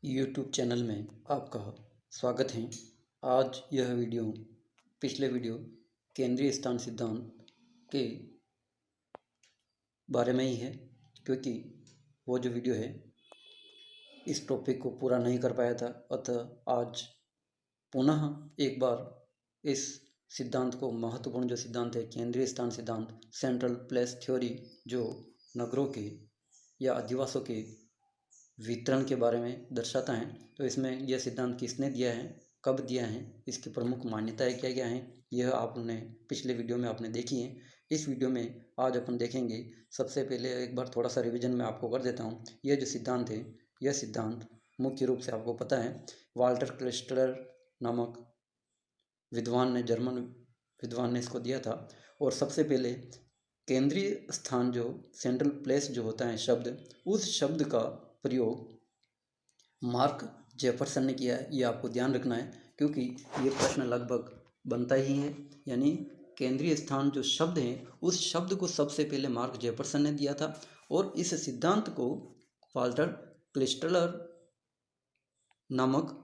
YouTube channel में आपका स्वागत है। आज यह वीडियो पिछले वीडियो केंद्रीय स्थान सिद्धांत के बारे में ही है, क्योंकि वो जो वीडियो है इस टॉपिक को पूरा नहीं कर पाया था। अतः आज पुनः एक बार इस सिद्धांत को, महत्वपूर्ण जो सिद्धांत है केंद्रीय स्थान सिद्धांत, सेंट्रल प्लेस थ्योरी, जो नगरों के या अधिवासों के वितरण के बारे में दर्शाता है। तो इसमें यह सिद्धांत किसने दिया है, कब दिया है, इसकी प्रमुख मान्यताएं क्या क्या हैं, यह आपने पिछले वीडियो में आपने देखी है। इस वीडियो में आज अपन देखेंगे। सबसे पहले एक बार थोड़ा सा रिवीजन मैं आपको कर देता हूँ। यह जो सिद्धांत है, यह सिद्धांत मुख्य रूप से आपको पता है वाल्टर क्लिस्टलर नामक विद्वान ने, जर्मन विद्वान ने इसको दिया था। और सबसे पहले केंद्रीय स्थान, जो सेंट्रल प्लेस जो होता है शब्द, उस शब्द का प्रयोग मार्क जेफरसन ने किया है। ये आपको ध्यान रखना है, क्योंकि ये प्रश्न लगभग बनता ही है। यानी केंद्रीय स्थान जो शब्द है, उस शब्द को सबसे पहले मार्क जेफरसन ने दिया था, और इस सिद्धांत को वाल्टर क्लिस्टलर नामक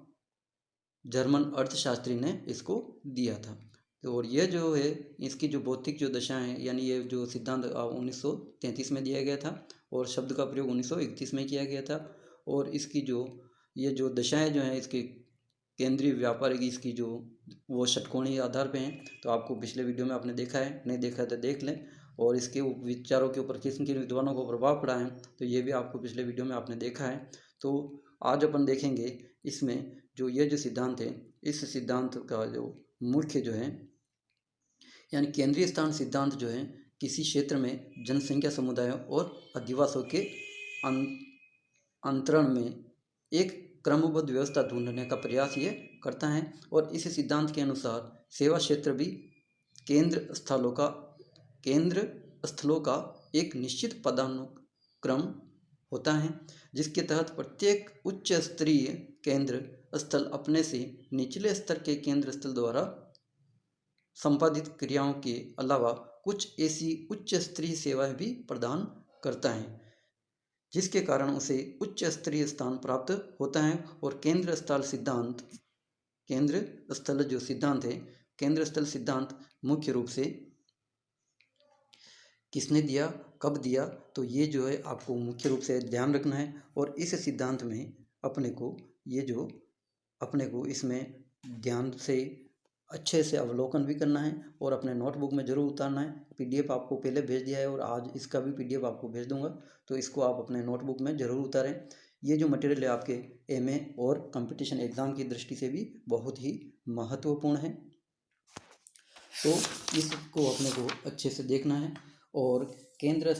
जर्मन अर्थशास्त्री ने इसको दिया था। और यह जो है, इसकी जो भौतिक जो दशाएं हैं, यानी ये जो सिद्धांत 1933 में दिया गया था, और शब्द का प्रयोग 1931 में किया गया था। और इसकी जो ये जो दशाएं जो हैं, इसके केंद्रीय व्यापारिक, इसकी जो वो षटकोणीय आधार पे हैं। तो आपको पिछले वीडियो में आपने देखा है, नहीं देखा है तो देख लें। और इसके विचारों के ऊपर किन किन विद्वानों को प्रभाव पड़ा है, तो ये भी आपको पिछले वीडियो में आपने देखा है। तो आज अपन देखेंगे इसमें जो ये जो सिद्धांत है, इस सिद्धांत का जो मुख्य जो है, यानी केंद्रीय स्थान सिद्धांत जो है किसी क्षेत्र में जनसंख्या समुदायों और अधिवासों के अंतरण में एक क्रमबद्ध व्यवस्था ढूंढने का प्रयास ये करता है। और इस सिद्धांत के अनुसार सेवा क्षेत्र भी केंद्र स्थलों का एक निश्चित पदानुक्रम होता है, जिसके तहत प्रत्येक उच्च स्तरीय केंद्र स्थल अपने से निचले स्तर के केंद्र स्थल द्वारा संपादित क्रियाओं के अलावा कुछ ऐसी उच्च स्तरीय सेवाएं भी प्रदान करता है, जिसके कारण उसे उच्च स्तरीय स्थान प्राप्त होता है। और केंद्र स्थल जो सिद्धांत है, केंद्र स्थल सिद्धांत मुख्य रूप से किसने दिया, कब दिया, तो ये जो है आपको मुख्य रूप से ध्यान रखना है। और इस सिद्धांत में अपने को इसमें ध्यान से अच्छे से अवलोकन भी करना है, और अपने नोटबुक में ज़रूर उतारना है। पीडीएफ आपको पहले भेज दिया है, और आज इसका भी पीडीएफ आपको भेज दूंगा, तो इसको आप अपने नोटबुक में ज़रूर उतारें। ये जो मटेरियल है आपके एमए और कंपटीशन एग्ज़ाम की दृष्टि से भी बहुत ही महत्वपूर्ण है, तो इसको अपने को अच्छे से देखना है। और केंद्रीय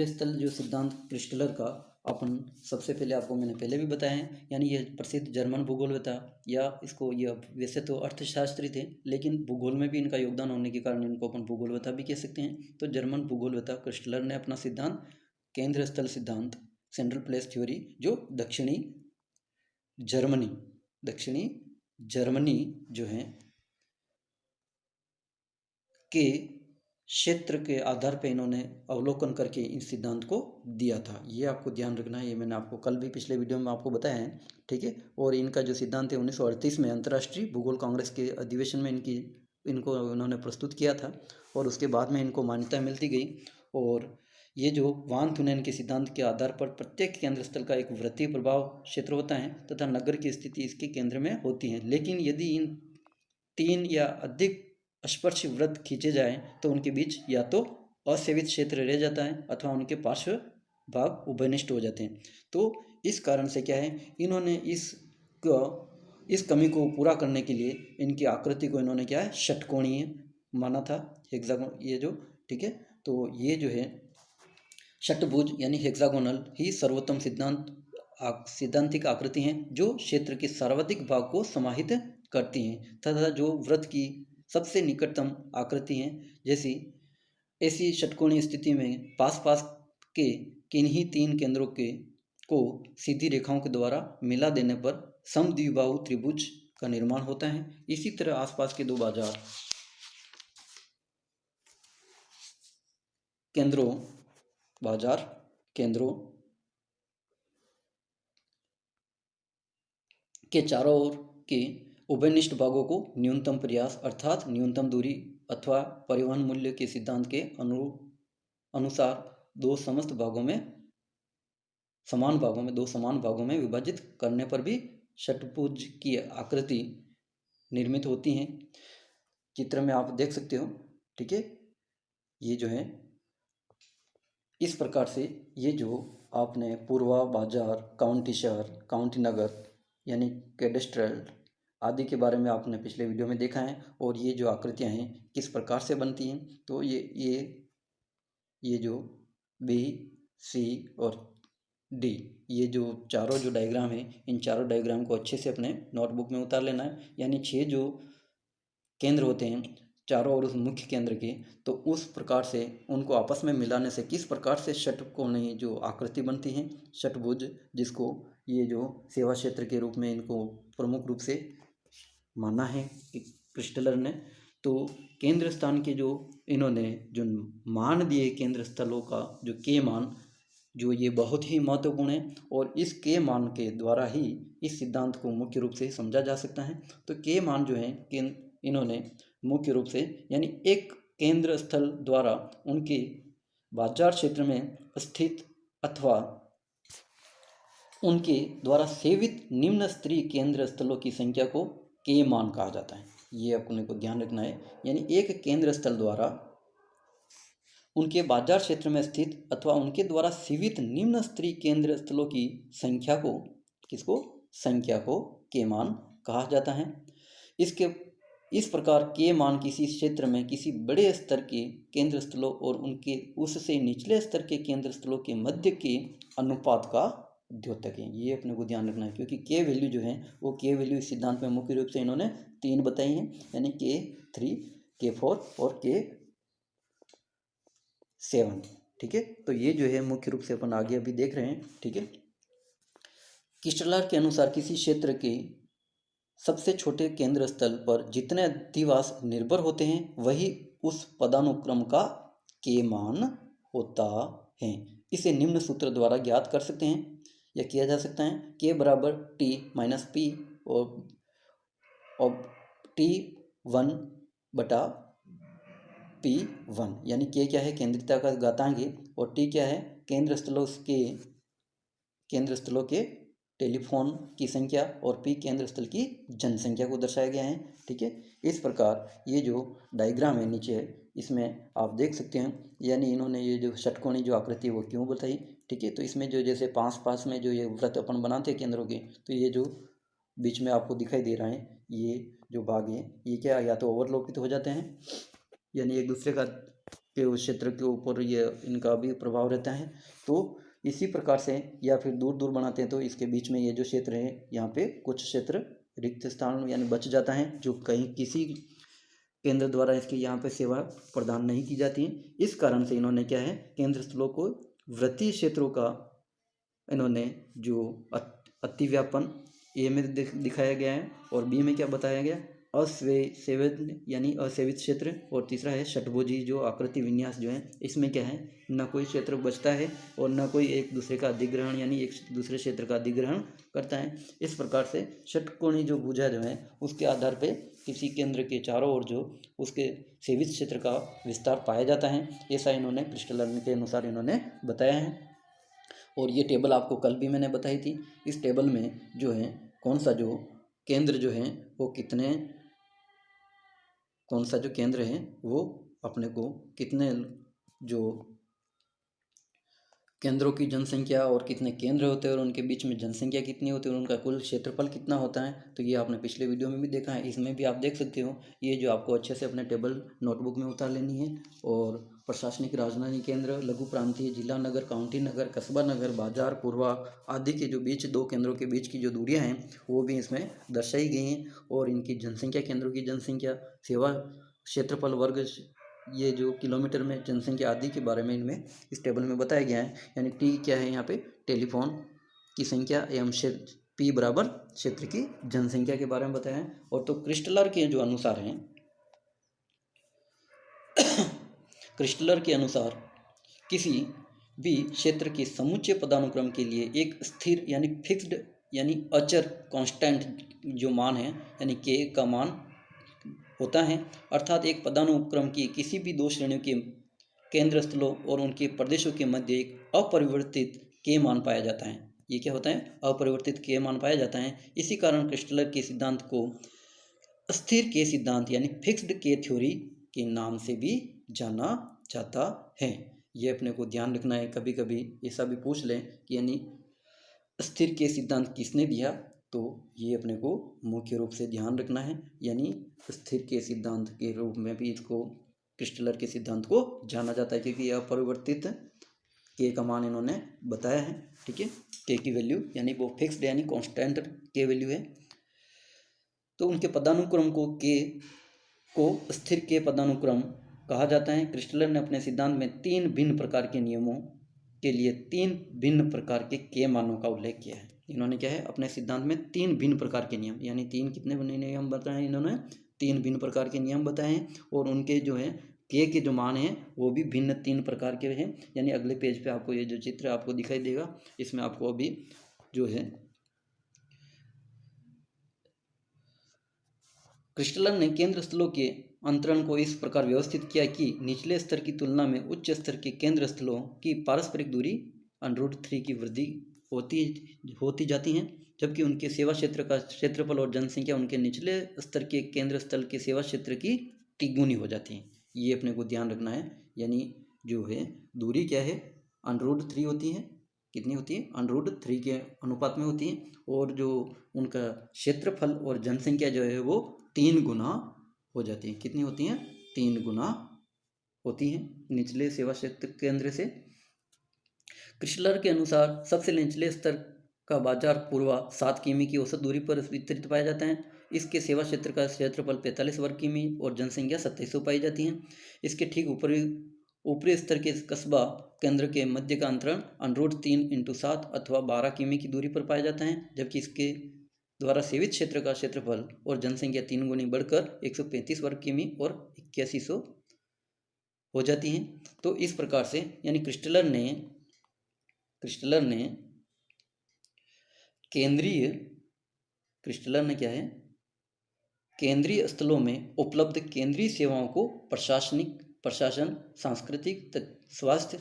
स्थल जो सिद्धांत क्रिस्टलर का, अपन सबसे पहले आपको मैंने पहले भी बताया है, यानी ये प्रसिद्ध जर्मन भूगोलवेता, या इसको ये वैसे तो अर्थशास्त्री थे, लेकिन भूगोल में भी इनका योगदान होने के कारण इनको अपन भूगोलवेता भी कह सकते हैं। तो जर्मन भूगोलवेता क्रिस्टलर ने अपना सिद्धांत केंद्र स्थल सिद्धांत, सेंट्रल प्लेस थ्योरी, जो दक्षिणी जर्मनी जो है के क्षेत्र के आधार पर इन्होंने अवलोकन करके इस सिद्धांत को दिया था। ये आपको ध्यान रखना है, ये मैंने आपको कल भी पिछले वीडियो में आपको बताया है, ठीक है। और इनका जो सिद्धांत है 1938 में अंतर्राष्ट्रीय भूगोल कांग्रेस के अधिवेशन में इनको उन्होंने प्रस्तुत किया था, और उसके बाद में इनको मान्यता मिलती गई। और ये जो वान थुनेन के सिद्धांत के आधार पर प्रत्येक केंद्र स्थल का एक वृत्तीय प्रभाव क्षेत्र होता है, तथा नगर की स्थिति इसके केंद्र में होती है। लेकिन यदि इन 3 या अधिक स्पर्श वृत्त खींचे जाएं, तो उनके बीच या तो असेवित क्षेत्र रह जाता है, अथवा उनके पार्श्व भाग उभयनिष्ठ हो जाते हैं। तो इस कारण से क्या है, इन्होंने इस कमी को पूरा करने के लिए इनकी आकृति को इन्होंने क्या है, षटकोणीय माना था, हेक्सागोन, ये जो, ठीक है। तो ये जो है षटभुज यानी हेक्सागोनल ही सर्वोत्तम सिद्धांतिक आकृति हैं, जो क्षेत्र के सर्वाधिक भाग को समाहित करती हैं, तथा जो वृत्त की सबसे निकटतम आकृति हैं। ऐसी षटकोणीय स्थिति में पास के किन्हीं 3 केंद्रों को सीधी रेखाओं के द्वारा मिला देने पर समद्विबाहु त्रिभुज का निर्माण होता है। इसी तरह आसपास के 2 बाजार केंद्रों के चारों ओर के उभयनिष्ठ भागों को न्यूनतम प्रयास अर्थात न्यूनतम दूरी अथवा परिवहन मूल्य के सिद्धांत के अनुसार दो समान भागों में विभाजित करने पर भी षट्भुज की आकृति निर्मित होती हैं। चित्र में आप देख सकते हो, ठीक है। ये जो है इस प्रकार से, ये जो आपने पूर्वा, बाजार, काउंटी शहर, काउंटी नगर यानी कैडेस्ट्रल आदि के बारे में आपने पिछले वीडियो में देखा है। और ये जो आकृतियां हैं किस प्रकार से बनती हैं, तो ये जो बी, सी और डी, ये जो चारों जो डायग्राम है, इन चारों डायग्राम को अच्छे से अपने नोटबुक में उतार लेना है। यानी 6 जो केंद्र होते हैं चारों ओर उस मुख्य केंद्र के, तो उस प्रकार से उनको आपस में मिलाने से किस प्रकार से षटकोणीय जो आकृति बनती है, षटभुज, जिसको ये जो सेवा क्षेत्र के रूप में इनको प्रमुख रूप से माना है क्रिस्टलर ने। तो केंद्र स्थान के जो इन्होंने जो मान दिए केंद्र स्थलों का जो के मान, जो ये बहुत ही महत्वपूर्ण है। और इस के मान के द्वारा ही इस सिद्धांत को मुख्य रूप से समझा जा सकता है। तो के मान जो है इन्होंने मुख्य रूप से यानी एक केंद्र स्थल द्वारा उनके बाजार क्षेत्र में स्थित अथवा उनके द्वारा सेवित निम्न स्तरीय केंद्र स्थलों की संख्या को के मान कहा जाता है। ये अपने को ध्यान रखना है। यानी एक केंद्र स्थल द्वारा उनके बाजार क्षेत्र में स्थित अथवा उनके द्वारा सेवित निम्न स्तरीय केंद्र स्थलों की संख्या को के मान कहा जाता है। इस प्रकार के मान किसी क्षेत्र में किसी बड़े स्तर के केंद्र स्थलों और उनके उससे निचले स्तर के केंद्र स्थलों के मध्य के अनुपात का द्योतक है। ये अपने को ध्यान रखना है, क्योंकि के वैल्यू जो है वो के वैल्यू इस सिद्धांत में मुख्य रूप से इन्होंने 3 बताई हैं, यानी K3, K4 और K7, ठीक है। तो ये जो है मुख्य रूप से अपन आगे अभी देख रहे हैं, ठीक है। क्रिस्टलर के अनुसार किसी क्षेत्र के सबसे छोटे केंद्र स्थल पर जितने अधिवास निर्भर होते हैं वही उस पदानुक्रम का के मान होता है। इसे निम्न सूत्र द्वारा ज्ञात कर सकते हैं या किया जा सकता है। के बराबर टी माइनस पी और T1 बटा P1, यानी के क्या है केंद्रीयता का घातांक है और टी क्या है केंद्र स्थलों के टेलीफोन की संख्या और पी केंद्र स्थल की जनसंख्या को दर्शाया गया है, ठीक है। इस प्रकार ये जो डायग्राम है नीचे इसमें आप देख सकते हैं, यानी इन्होंने ये जो षटकोणी जो आकृति है वो क्यों बताई, ठीक है। तो इसमें जो जैसे पास में जो ये वृत्त अपन बनाते हैं केंद्रों के, तो ये जो बीच में आपको दिखाई दे रहा है ये जो भाग है ये क्या या तो ओवरलोपित हो जाते हैं, यानी एक दूसरे का के उस क्षेत्र के ऊपर ये इनका भी प्रभाव रहता है। तो इसी प्रकार से या फिर दूर बनाते हैं तो इसके बीच में ये जो क्षेत्र है यहाँ पे कुछ क्षेत्र रिक्त स्थान यानी बच जाता है, जो कहीं किसी केंद्र द्वारा इसकी यहाँ पे सेवा प्रदान नहीं की जाती है। इस कारण से इन्होंने क्या है केंद्र स्थलों को वृत्तीय क्षेत्रों का इन्होंने जो अतिव्यापन ए में दिखाया गया है और बी में क्या बताया गया असेवित यानी असेवित क्षेत्र, और तीसरा है षटभुजी जो आकृति विन्यास जो है इसमें क्या है न कोई क्षेत्र बचता है और न कोई एक दूसरे का अधिग्रहण यानी एक दूसरे क्षेत्र का अधिग्रहण करता है। इस प्रकार से षटकोणी जो भुजा जो है उसके आधार पे किसी केंद्र के चारों ओर जो उसके सेवित क्षेत्र का विस्तार पाया जाता है, ऐसा इन्होंने क्रिस्टलर के अनुसार इन्होंने बताया है। और ये टेबल आपको कल भी मैंने बताई थी। इस टेबल में जो है कौन सा जो केंद्र जो है वो कौन सा जो केंद्र है वो अपने को कितने जो केंद्रों की जनसंख्या और कितने केंद्र होते हैं और उनके बीच में जनसंख्या कितनी होती है और उनका कुल क्षेत्रफल कितना होता है, तो ये आपने पिछले वीडियो में भी देखा है। इसमें भी आप देख सकते हो। ये जो आपको अच्छे से अपने टेबल नोटबुक में उतार लेनी है। और प्रशासनिक राजधानी केंद्र, लघु प्रांतीय, जिला नगर, काउंटी नगर, कस्बा नगर, बाजार, पूर्वा आदि के जो बीच दो केंद्रों के बीच की जो दूरियाँ हैं वो भी इसमें दर्शाई गई हैं। और इनकी जनसंख्या, केंद्रों की जनसंख्या, सेवा क्षेत्रफल, वर्ग, ये जो किलोमीटर में जनसंख्या आदि के बारे में इनमें इस टेबल में बताया गया है। यानी टी क्या है यहाँ पे टेलीफोन की संख्या एवं पी बराबर क्षेत्र की जनसंख्या के बारे में बताया है। और तो क्रिस्टलर के जो अनुसार हैं क्रिस्टलर के अनुसार किसी भी क्षेत्र के समुच्चय पदानुक्रम के लिए एक स्थिर यानी फिक्स्ड यानी अचर कांस्टेंट जो मान है यानी के का मान होता है, अर्थात एक पदानुक्रम की किसी भी दो श्रेणियों के केंद्र स्थलों और उनके प्रदेशों के मध्य एक अपरिवर्तित के मान पाया जाता है। ये क्या होता है? अपरिवर्तित के मान पाया जाता है। इसी कारण क्रिस्टलर के सिद्धांत को स्थिर के सिद्धांत यानी फिक्स्ड के थ्योरी के नाम से भी जाना जाता है। ये अपने को ध्यान रखना है। कभी कभी ऐसा भी पूछ लें कि यानी स्थिर के सिद्धांत किसने दिया, तो ये अपने को मुख्य रूप से ध्यान रखना है। यानी स्थिर के सिद्धांत के रूप में भी इसको क्रिस्टलर के सिद्धांत को जाना जाता है, क्योंकि यह अपरिवर्तित के का मान इन्होंने बताया है। ठीक है, के की वैल्यू यानी वो फिक्स्ड यानी कांस्टेंट के वैल्यू है। तो उनके पदानुक्रम को स्थिर के पदानुक्रम कहा जाता है। क्रिस्टलर ने अपने सिद्धांत में 3 भिन्न प्रकार के नियमों के लिए 3 भिन्न प्रकार के मानों का उल्लेख किया है। इन्होंने क्या है, अपने सिद्धांत में 3 भिन्न प्रकार के नियम यानी 3 कितने नियम बताए इन्होंने? 3 भिन्न प्रकार के नियम बताए हैं। और उनके जो है के जो मान हैं वो भी भिन्न 3 प्रकार के हैं। यानी अगले पेज पे आपको ये जो चित्र आपको दिखाई देगा, इसमें आपको अभी जो है क्रिस्टलर ने केंद्र स्थलों के अंतरण को इस प्रकार व्यवस्थित किया कि निचले स्तर की तुलना में उच्च स्तर के केंद्र स्थलों की पारस्परिक दूरी √3 की वृद्धि होती जाती है, जबकि उनके सेवा क्षेत्र का क्षेत्रफल और जनसंख्या उनके निचले स्तर के केंद्र स्थल के सेवा क्षेत्र की तिगुनी हो जाती है। ये अपने को ध्यान रखना है। यानी जो है दूरी क्या है, √3 होती है। कितनी होती है? √3 के अनुपात में होती है। और जो उनका क्षेत्रफल और जनसंख्या जो है वो 3 गुना हो जाती है। कितनी होती हैं? 3 गुना होती हैं निचले सेवा क्षेत्र केंद्र से। क्रिस्टलर के अनुसार सबसे निचले स्तर का बाजार पूर्वा 7 किमी की औसत दूरी पर वितरित पाया जाता है। इसके सेवा क्षेत्र का क्षेत्रफल 45 वर्ग किमी और जनसंख्या 2700 पाई जाती है। इसके ठीक ऊपरी स्तर के कस्बा केंद्र के मध्य का अंतरण √3 × 7 अथवा 12 किमी की दूरी पर पाया जाता है, जबकि इसके द्वारा सेवित क्षेत्र का क्षेत्रफल और जनसंख्या 3 गुनी बढ़कर 135 वर्ग किमी और 8100 हो जाती है। तो इस प्रकार से यानी क्रिस्टलर क्या है, केंद्रीय स्थलों में उपलब्ध केंद्रीय सेवाओं को प्रशासन, सांस्कृतिक, स्वास्थ्य,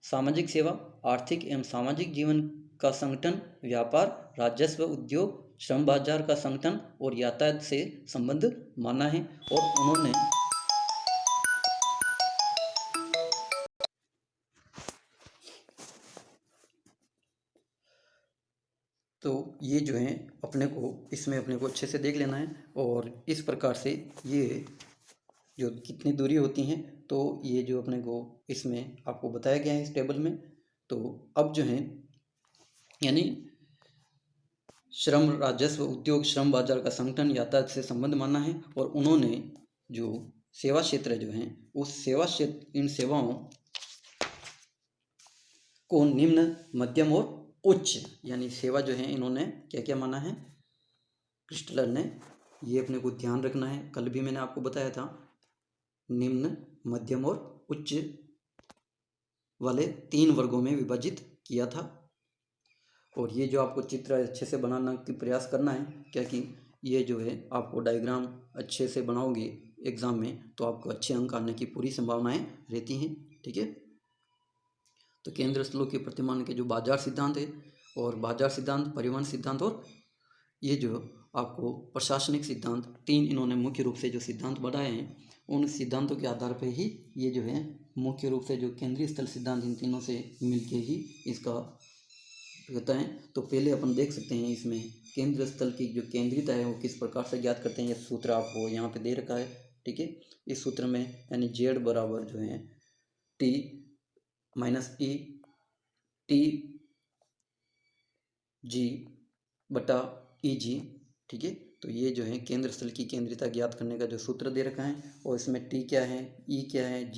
सामाजिक सेवा, आर्थिक एवं सामाजिक जीवन का संगठन, व्यापार, राजस्व, उद्योग, श्रम बाजार का संगठन और यातायात से संबंध माना है। और उन्होंने तो ये जो है अपने को इसमें अपने को अच्छे से देख लेना है। और इस प्रकार से ये जो कितनी दूरी होती हैं तो ये जो अपने को इसमें आपको बताया गया है इस टेबल में। तो अब जो है यानी श्रम, राजस्व, उद्योग, श्रम बाजार का संगठन, यातायात से संबंध माना है। और उन्होंने जो सेवा क्षेत्र जो है उस सेवा क्षेत्र, इन सेवाओं को निम्न, मध्यम और उच्च यानी सेवा जो है इन्होंने क्या क्या माना है क्रिस्टलर ने, ये अपने को ध्यान रखना है। कल भी मैंने आपको बताया था निम्न, मध्यम और उच्च वाले 3 वर्गों में विभाजित किया था। और ये जो आपको चित्र अच्छे से बनाना की प्रयास करना है, क्या कि ये जो है आपको डायग्राम अच्छे से बनाओगे एग्ज़ाम में तो आपको अच्छे अंक आने की पूरी संभावनाएं रहती हैं। ठीक है, तो केंद्र स्थलों के प्रतिमान के जो बाजार सिद्धांत है और बाजार सिद्धांत, परिवहन सिद्धांत और ये जो आपको प्रशासनिक सिद्धांत, 3 इन्होंने मुख्य रूप से जो सिद्धांत बढ़ाए हैं, उन सिद्धांतों के आधार पर ही ये जो है मुख्य रूप से जो केंद्रीय स्थल सिद्धांत इन तीनों से मिलके ही इसका होता है। तो पहले अपन देख सकते हैं इसमें केंद्र स्थल की जो केंद्रीयता है वो किस प्रकार से ज्ञात करते हैं। ये सूत्र आपको यहाँ पे दे रखा है। ठीक है, इस सूत्र में यानी Z बराबर जो है T - E TG बटा EG। ठीक है, तो ये जो है केंद्र स्थल की केंद्रीयता ज्ञात करने का जो सूत्र दे रखा है। और इसमें T क्या है, E क्या है,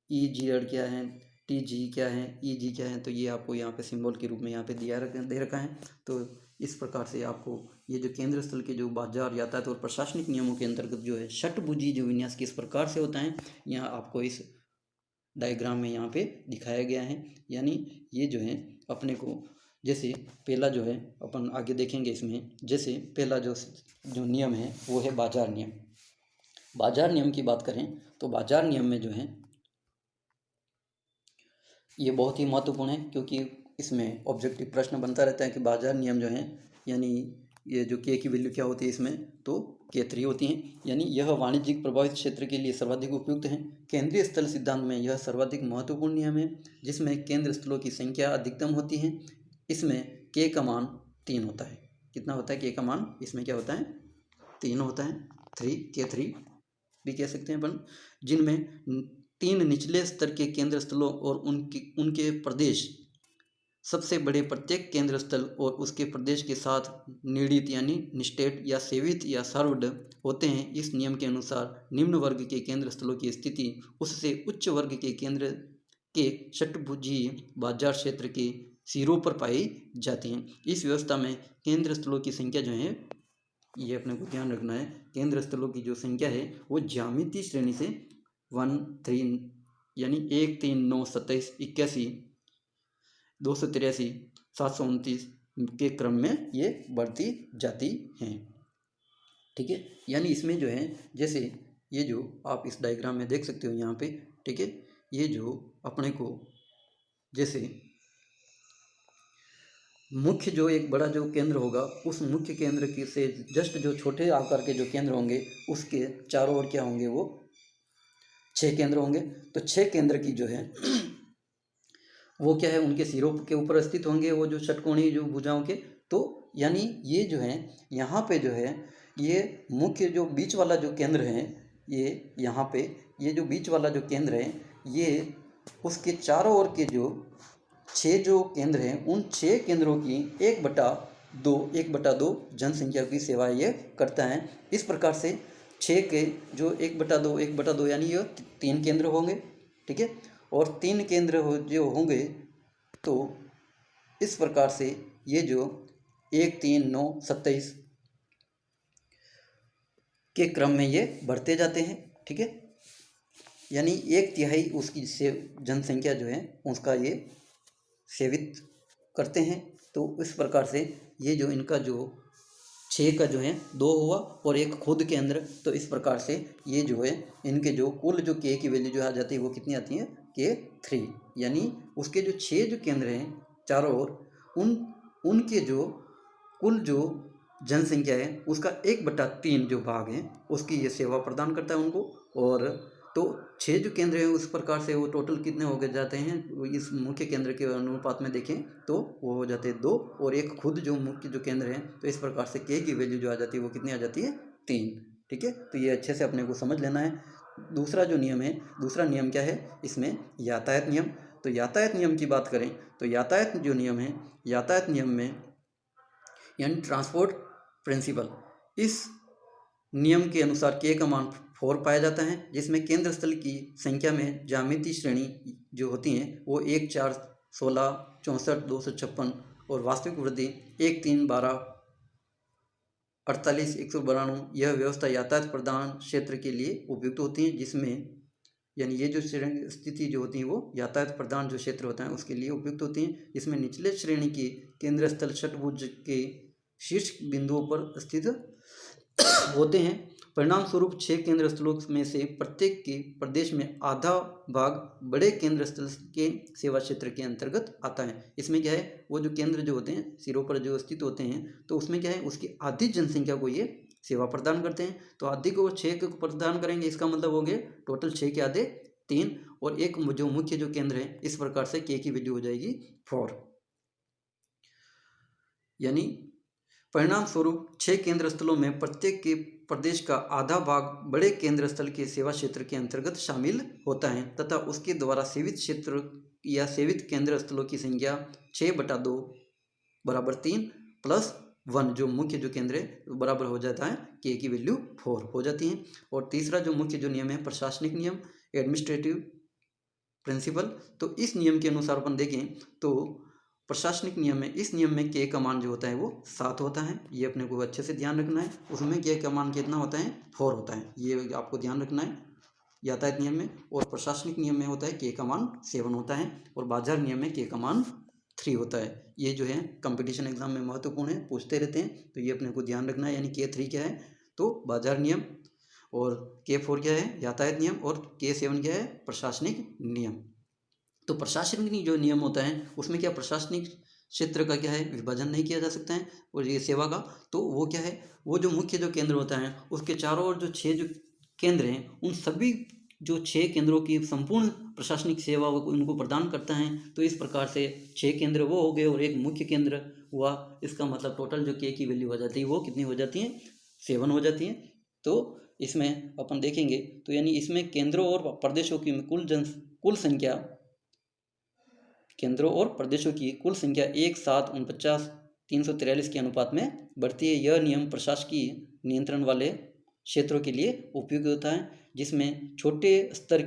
EG क्या है, TG क्या है, EG क्या है, तो ये आपको यहाँ पे सिंबल के रूप में यहाँ पे दे रखा है। तो इस प्रकार से आपको ये जो केंद्र स्थल के जो बाजार, यातायात और प्रशासनिक नियमों के अंतर्गत जो है षटभुजी जो विन्यास किस प्रकार से होता है यहाँ आपको इस डायग्राम में यहाँ पे दिखाया गया है। यानी ये जो है अपने को जैसे पहला जो है अपन आगे देखेंगे इसमें, जैसे पहला जो नियम है वो है बाजार नियम। बाजार नियम की बात करें तो बाजार नियम में जो है ये बहुत ही महत्वपूर्ण है, क्योंकि इसमें ऑब्जेक्टिव प्रश्न बनता रहता है कि बाजार नियम जो है, यानी ये जो के की वैल्यू क्या होती है इसमें, तो K3 होती हैं, यानी यह वाणिज्यिक प्रभावित क्षेत्र के लिए सर्वाधिक उपयुक्त है। केंद्रीय स्थल सिद्धांत में यह सर्वाधिक महत्वपूर्ण नियम है, जिसमें केंद्र स्थलों की संख्या अधिकतम होती है। इसमें K का मान 3 होता है। कितना होता है K का मान? इसमें क्या होता है? 3 होता है, K3 भी कह सकते हैं अपन, जिनमें 3 निचले स्तर के केंद्र स्थलों और उनके प्रदेश, सबसे बड़े प्रत्येक केंद्र स्थल और उसके प्रदेश के साथ नीड़ित यानी निष्ठेट या सेवित या सर्व्ड होते हैं। इस नियम के अनुसार निम्न वर्ग के केंद्र स्थलों की स्थिति उससे उच्च वर्ग के केंद्र के षट्भुजीय बाजार क्षेत्र के सिरों पर पाई जाती हैं। इस व्यवस्था में केंद्र स्थलों की संख्या जो है, ये अपने को ध्यान रखना है, केंद्र स्थलों की जो संख्या है वो ज्यामितीय श्रेणी से 1 3 यानी 1 3 9 27 81 283 729 के क्रम में ये बढ़ती जाती हैं। ठीक है, यानी इसमें जो है, जैसे ये जो आप इस डायग्राम में देख सकते हो यहाँ पे, ठीक है, ये जो अपने को जैसे मुख्य जो एक बड़ा जो केंद्र होगा, उस मुख्य केंद्र की से जस्ट जो छोटे आकार के जो केंद्र होंगे उसके चारों ओर क्या होंगे, वो 6 केंद्र होंगे। तो 6 केंद्र की जो है वो क्या है, उनके सिरों के ऊपर स्थित होंगे, वो जो षटकोणीय जो भुजाओं के। तो यानी ये जो है यहाँ पे जो है, ये मुख्य जो बीच वाला जो केंद्र है, ये यहाँ पे ये जो बीच वाला जो केंद्र है, ये उसके चारों ओर के जो 6 जो केंद्र हैं, उन 6 केंद्रों की 1/2 जनसंख्या की सेवा ये करता है। इस प्रकार से 6 के जो 1/2 यानी ये 3 केंद्र होंगे। ठीक है, और 3 केंद्र जो होंगे, तो इस प्रकार से ये जो 1 3 9 27 के क्रम में ये बढ़ते जाते हैं। ठीक है, यानी 1/3 उसकी से जनसंख्या जो है उसका ये सेवित करते हैं। तो इस प्रकार से ये जो इनका जो 6 का जो है 2 हुआ और एक खुद केंद्र, तो इस प्रकार से ये जो है इनके जो कुल जो K की वैल्यू जो आ जाती है वो कितनी आती है, K3, यानी उसके जो 6 जो केंद्र हैं चारों ओर, उनके जो कुल जो जनसंख्या है उसका 1/3 जो भाग है उसकी ये सेवा प्रदान करता है उनको। और तो 6 जो केंद्र हैं उस प्रकार से वो टोटल कितने हो गए जाते हैं, इस मुख्य केंद्र के अनुपात में देखें तो वो हो जाते हैं 2 और एक खुद जो मुख्य जो केंद्र है, तो इस प्रकार से K की वैल्यू जो आ जाती है वो कितनी आ जाती है, 3। ठीक है, तो ये अच्छे से अपने को समझ लेना है। दूसरा जो नियम है, दूसरा नियम क्या है इसमें, यातायात नियम। तो यातायात नियम की बात करें तो यातायात जो नियम है, यातायात नियम में यानी ट्रांसपोर्ट प्रिंसिपल, इस नियम के अनुसार K का मान 4 पाया जाता है, जिसमें केंद्र स्थल की संख्या में ज्यामितीय श्रेणी जो होती हैं वो 1 4 16 64 256 और वास्तविक वृद्धि 1 3 12 48 192 यह व्यवस्था यातायात प्रदान क्षेत्र के लिए उपयुक्त होती है, जिसमें यानी ये जो श्रेणी स्थिति जो होती है वो यातायात प्रदान जो क्षेत्र होता है उसके लिए उपयुक्त होती हैं। इसमें निचले श्रेणी के केंद्र स्थल षट्भुज के शीर्ष बिंदुओं पर स्थित होते हैं। परिणाम स्वरूप 6 केंद्र स्थलों में से प्रत्येक के प्रदेश में आधा भाग बड़े केंद्र स्थल के सेवा क्षेत्र के अंतर्गत आता है। इसमें क्या है, वो जो केंद्र जो होते हैं सिरों पर जो स्थित होते हैं, तो उसमें क्या है उसकी आधी जनसंख्या को ये सेवा प्रदान करते हैं। तो आधी को 6 को प्रदान करेंगे, इसका मतलब हो गए टोटल 6 के आधे 3 और एक जो मुख्य जो केंद्र है, इस प्रकार से K की वैल्यू हो जाएगी 4। यानी परिणाम स्वरूप 6 केंद्र स्थलों में प्रत्येक के प्रदेश का आधा भाग बड़े केंद्र स्थल के सेवा क्षेत्र के अंतर्गत शामिल होता है तथा उसके द्वारा सेवित क्षेत्र या सेवित केंद्र स्थलों की संख्या 6/2 बराबर 3 प्लस 1 जो मुख्य जो केंद्र है बराबर हो जाता है K की वैल्यू 4 हो जाती है। और तीसरा जो मुख्य जो नियम है प्रशासनिक नियम, एडमिनिस्ट्रेटिव प्रिंसिपल। तो इस नियम के अनुसार अपन देखें तो प्रशासनिक नियम में, इस नियम में K का मान जो होता है वो 7 होता है, ये अपने को अच्छे से ध्यान रखना है। उसमें K का मान कितना होता है, 4 होता है, ये आपको ध्यान रखना है यातायात नियम में। और प्रशासनिक नियम में होता है K का मान 7 होता है और बाजार नियम में K का मान 3 होता है। ये जो है कंपटीशन एग्जाम में महत्वपूर्ण है, पूछते रहते हैं, तो ये अपने को ध्यान रखना है। यानी K3 क्या है, तो बाजार नियम, और K4 क्या है, यातायात नियम, और K7 क्या है, प्रशासनिक नियम। तो प्रशासनिक जो नियम होता है उसमें क्या प्रशासनिक क्षेत्र का क्या है, विभाजन नहीं किया जा सकता है। और ये सेवा का, तो वो क्या है, वो जो मुख्य जो केंद्र होता है उसके चारों ओर जो 6 जो केंद्र हैं, उन सभी जो 6 केंद्रों की संपूर्ण प्रशासनिक सेवा उनको प्रदान करता है। तो इस प्रकार से 6 केंद्र वो हो गए और एक मुख्य केंद्र हुआ। इसका मतलब टोटल जो K की वैल्यू हो जाती है वो कितनी हो जाती है, 7 हो जाती है। तो इसमें अपन देखेंगे तो यानी इसमें केंद्रों और प्रदेशों की कुल संख्या, केंद्रों और प्रदेशों की कुल संख्या 1:7:49:343 के अनुपात में बढ़ती है। यह नियम प्रशासकीय नियंत्रण वाले क्षेत्रों के लिए उपयोगी होता है, जिसमें छोटे स्तर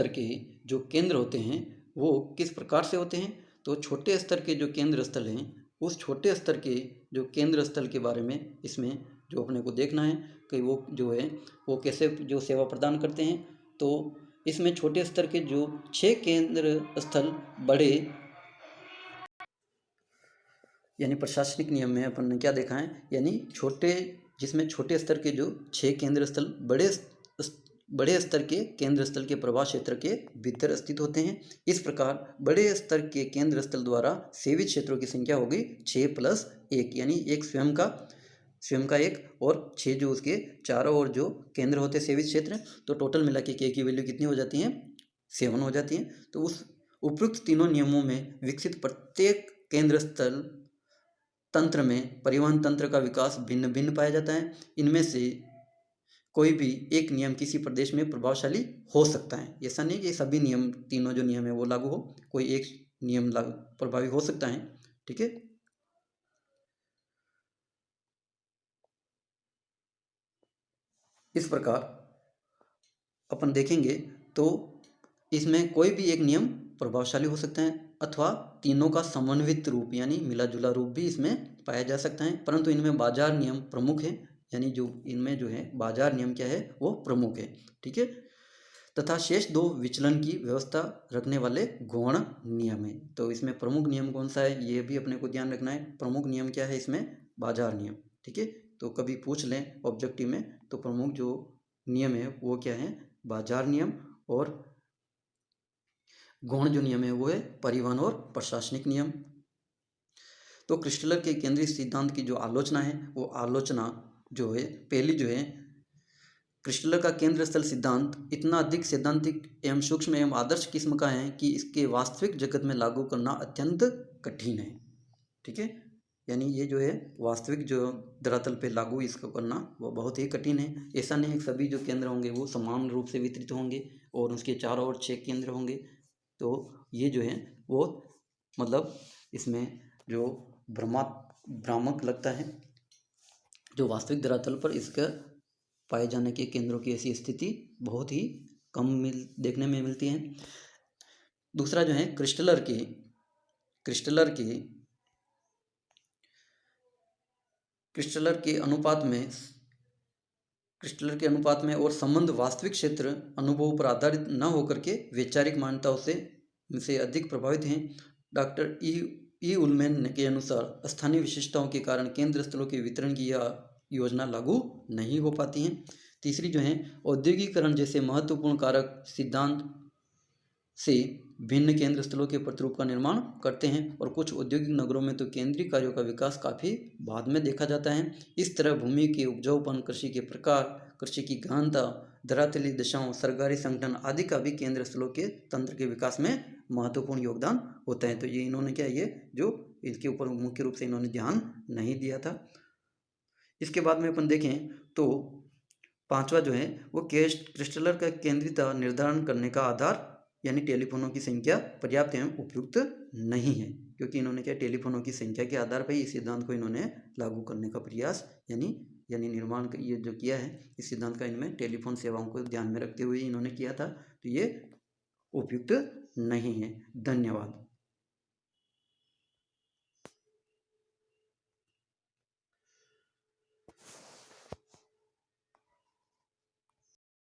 के जो केंद्र होते हैं वो किस प्रकार से होते हैं। तो छोटे स्तर के जो केंद्र स्थल हैं, उस छोटे स्तर के जो केंद्र स्थल के बारे में इसमें जो अपने को देखना है कि वो जो है वो कैसे जो सेवा प्रदान करते हैं। तो इसमें छोटे स्तर के जो 6 केंद्र स्थल बड़े, यानी प्रशासनिक नियम में अपन ने क्या देखा है, यानी जिसमें छोटे स्तर के जो 6 केंद्र स्थल बड़े स्तर के केंद्र स्थल के प्रभाव क्षेत्र के भीतर स्थित होते हैं। इस प्रकार बड़े स्तर के केंद्र स्थल द्वारा सेवित क्षेत्रों की संख्या हो गई 6+1, यानी एक स्वयं का एक, और 6 जो उसके चारों ओर जो केंद्र होते हैं सेवित क्षेत्र, तो टोटल मिला के K की वैल्यू कितनी हो जाती है, 7 हो जाती है। तो उस उपयुक्त तीनों नियमों में विकसित प्रत्येक केंद्र स्थल तंत्र में परिवहन तंत्र का विकास भिन्न भिन्न पाया जाता है। इनमें से कोई भी एक नियम किसी प्रदेश में प्रभावशाली हो सकता है। ऐसा नहीं कि सभी नियम, तीनों जो नियम है वो लागू हो, कोई एक नियम प्रभावी हो सकता है। ठीक है। इस प्रकार अपन देखेंगे तो इसमें कोई भी एक नियम प्रभावशाली हो सकता है, अथवा तीनों का समन्वित रूप यानी मिला जुला रूप भी इसमें पाया जा सकता है। परंतु इनमें बाजार नियम प्रमुख है, यानी जो इनमें जो है बाजार नियम क्या है वो प्रमुख है। ठीक है। तथा शेष 2 विचलन की व्यवस्था रखने वाले गौण नियम है। तो इसमें प्रमुख नियम कौन सा है ये भी अपने को ध्यान रखना है। प्रमुख नियम क्या है इसमें, बाजार नियम। ठीक है। तो कभी पूछ लें ऑब्जेक्टिव में, तो प्रमुख जो नियम है वो क्या है, बाजार नियम, और गौण जो नियम है वो है परिवहन और प्रशासनिक नियम। तो क्रिस्टलर के केंद्रीय सिद्धांत की जो आलोचना है वो आलोचना जो है पहली जो है, क्रिस्टलर का केंद्र स्थल सिद्धांत इतना अधिक सैद्धांतिक एवं सूक्ष्म एवं आदर्श किस्म का है कि इसके वास्तविक जगत में लागू करना अत्यंत कठिन है। ठीक है। यानी ये जो है वास्तविक जो धरातल पे लागू इसको करना वो बहुत ही कठिन है। ऐसा नहीं है कि सभी जो केंद्र होंगे वो समान रूप से वितरित होंगे और उसके चारों ओर 6 केंद्र होंगे। तो ये जो है वो मतलब इसमें जो भ्रामक लगता है, जो वास्तविक धरातल पर इसका पाए जाने के केंद्रों की ऐसी स्थिति बहुत ही कम देखने में मिलती है। दूसरा जो है क्रिस्टलर के अनुपात में और संबंध वास्तविक क्षेत्र अनुभव पर आधारित न होकर के वैचारिक मान्यताओं से अधिक प्रभावित हैं। डॉक्टर ई उलमैन के अनुसार स्थानीय विशेषताओं के कारण केंद्र स्थलों के वितरण की यह योजना लागू नहीं हो पाती है। तीसरी जो है औद्योगिकरण जैसे महत्वपूर्ण कारक सिद्धांत से भिन्न केंद्र स्थलों के प्रतिरूप का निर्माण करते हैं, और कुछ औद्योगिक नगरों में तो केंद्रीय कार्यों का विकास काफ़ी बाद में देखा जाता है। इस तरह भूमि के उपजाऊपन, कृषि के प्रकार, कृषि की गहनता, धरातलीय दशाओं, सरकारी संगठन आदि का भी केंद्र स्थलों के तंत्र के विकास में महत्वपूर्ण योगदान होता है। तो ये इन्होंने क्या, ये जो इसके ऊपर मुख्य रूप से इन्होंने ध्यान नहीं दिया था। इसके बाद में अपन देखें तो 5वां जो है वो क्रिस्टलर का केंद्रीयता निर्धारण करने का आधार यानी टेलीफोनों की संख्या पर्याप्त एवं उपयुक्त नहीं है, क्योंकि इन्होंने क्या टेलीफोनों की संख्या के आधार पर इस सिद्धांत को इन्होंने लागू करने का प्रयास यानी निर्माण ये जो किया है इस सिद्धांत का, इनमें टेलीफोन सेवाओं को ध्यान में रखते हुए इन्होंने किया था। तो ये उपयुक्त नहीं है। धन्यवाद।